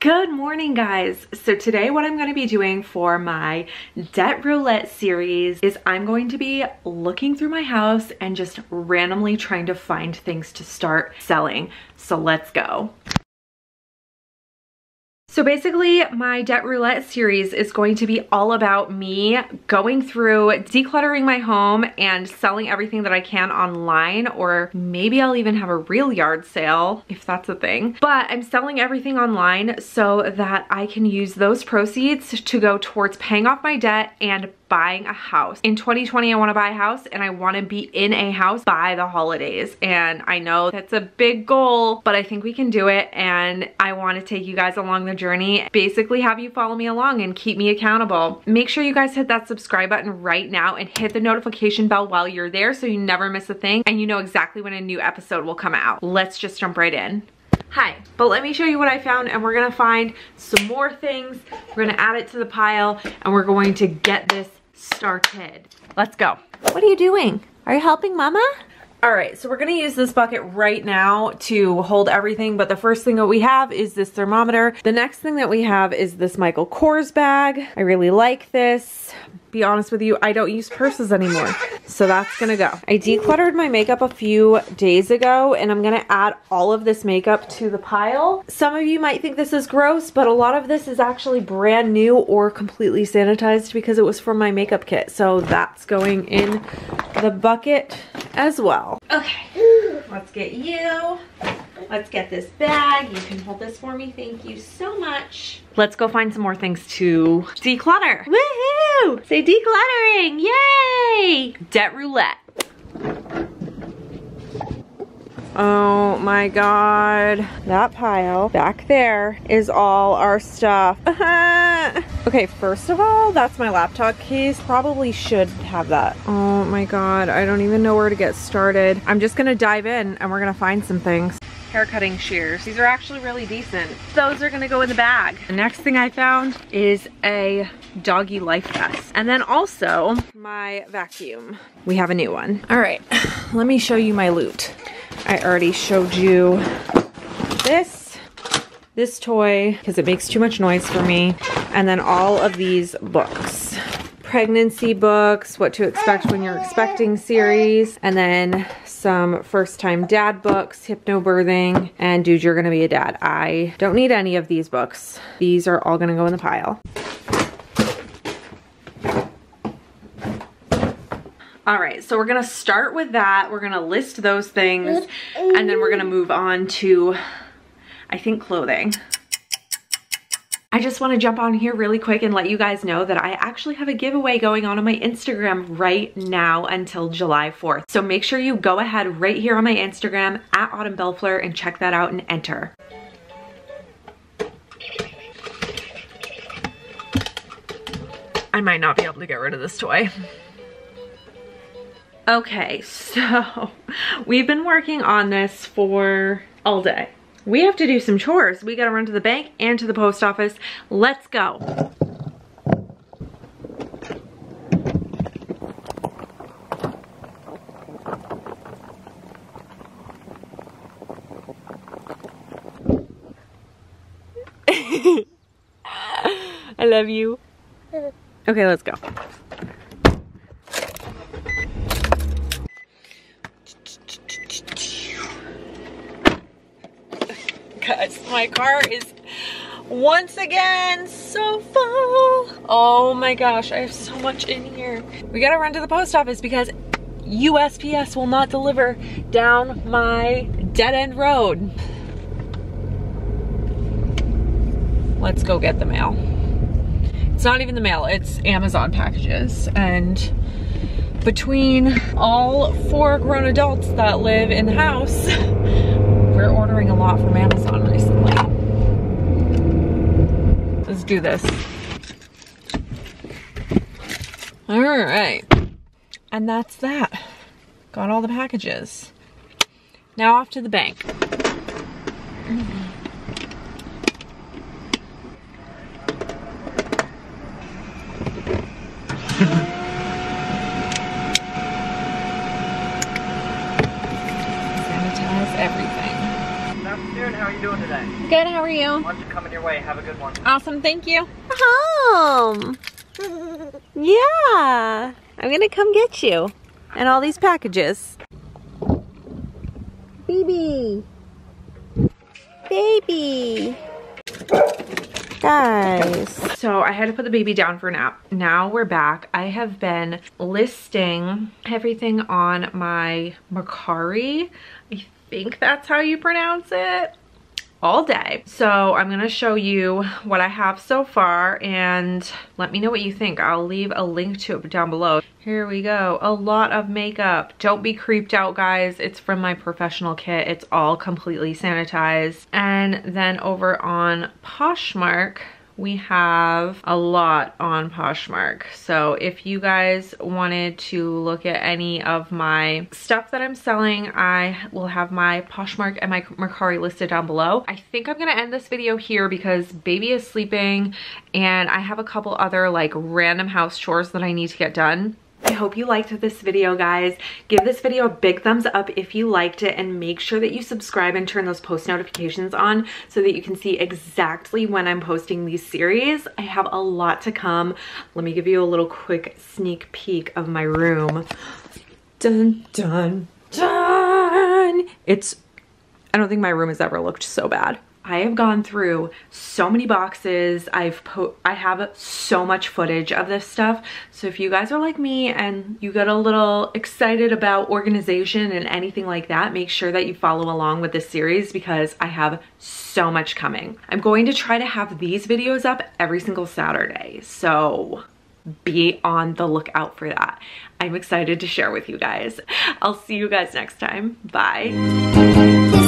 Good morning, guys. So today what I'm going to be doing for my debt roulette series is I'm going to be looking through my house and just randomly trying to find things to start selling. So let's go. So basically my debt roulette series is going to be all about me going through decluttering my home and selling everything that I can online, or maybe I'll even have a real yard sale if that's a thing. But I'm selling everything online so that I can use those proceeds to go towards paying off my debt and buying a house. In 2020, I want to buy a house and I want to be in a house by the holidays. And I know that's a big goal, but I think we can do it. And I want to take you guys along the journey, basically have you follow me along and keep me accountable. Make sure you guys hit that subscribe button right now and hit the notification bell while you're there so you never miss a thing and you know exactly when a new episode will come out. Let's just jump right in. Hi, but let me show you what I found, and we're gonna find some more things. We're gonna add it to the pile and we're going to get this started. Let's go. What are you doing? Are you helping Mama? All right, so we're gonna use this bucket right now to hold everything, but the first thing that we have is this thermometer. The next thing that we have is this Michael Kors bag. I really like this. Be honest with you, I don't use purses anymore, so that's gonna go. I decluttered my makeup a few days ago, and I'm gonna add all of this makeup to the pile. Some of you might think this is gross, but a lot of this is actually brand new or completely sanitized because it was from my makeup kit, so that's going in the bucket as well. Okay, let's get you. Let's get this bag. You can hold this for me. Thank you so much. Let's go find some more things to declutter. Woohoo! Say decluttering, yay! Debt roulette. Oh my God. That pile back there is all our stuff. Okay, first of all, that's my laptop case. Probably should have that. Oh my God, I don't even know where to get started. I'm just gonna dive in and we're gonna find some things. Hair cutting shears. These are actually really decent. Those are gonna go in the bag. The next thing I found is a doggy life vest. And then also my vacuum. We have a new one. All right, let me show you my loot. I already showed you this toy because it makes too much noise for me. And then all of these books. Pregnancy books, what to expect when you're expecting series, and then some first time dad books, hypnobirthing, and dude, you're gonna be a dad. I don't need any of these books. These are all gonna go in the pile. All right, so we're gonna start with that. We're gonna list those things, and then we're gonna move on to, I think, clothing. I just want to jump on here really quick and let you guys know that I actually have a giveaway going on my Instagram right now until July 4th. So make sure you go ahead right here on my Instagram at Autumn Bellefleur and check that out and enter. I might not be able to get rid of this toy. Okay, so we've been working on this for all day. We have to do some chores. We gotta run to the bank and to the post office. Let's go. I love you. Okay, let's go. Guys, my car is once again so full. Oh my gosh, I have so much in here. We gotta run to the post office because USPS will not deliver down my dead end road. Let's go get the mail. It's not even the mail, it's Amazon packages. And between all 4 grown adults that live in the house, we're ordering a lot from Amazon recently. Let's do this. All right, and that's that. Got all the packages. Now off to the bank. Sanitize everything. Good afternoon, how are you doing today? Good, how are you? Lunch is coming your way. Have a good one. Awesome, thank you. Home. Yeah, I'm gonna come get you and all these packages. Baby. Baby. Guys. So I had to put the baby down for a nap. Now we're back. I have been listing everything on my konmari. I think that's how you pronounce it. All day. So I'm gonna show you what I have so far and let me know what you think. I'll leave a link to it down below. Here we go. A lot of makeup. Don't be creeped out, guys. It's from my professional kit. It's all completely sanitized. And then over on Poshmark, we have a lot on Poshmark. So if you guys wanted to look at any of my stuff that I'm selling, I will have my Poshmark and my konmari listed down below. I think I'm gonna end this video here because baby is sleeping and I have a couple other like random house chores that I need to get done. I hope you liked this video, guys. Give this video a big thumbs up if you liked it and make sure that you subscribe and turn those post notifications on so that you can see exactly when I'm posting these series. I have a lot to come. Let me give you a little quick sneak peek of my room. Dun, dun, dun. I don't think my room has ever looked so bad. I have gone through so many boxes. I have so much footage of this stuff. So if you guys are like me and you get a little excited about organization and anything like that, make sure that you follow along with this series because I have so much coming. I'm going to try to have these videos up every single Saturday. So be on the lookout for that. I'm excited to share with you guys. I'll see you guys next time. Bye.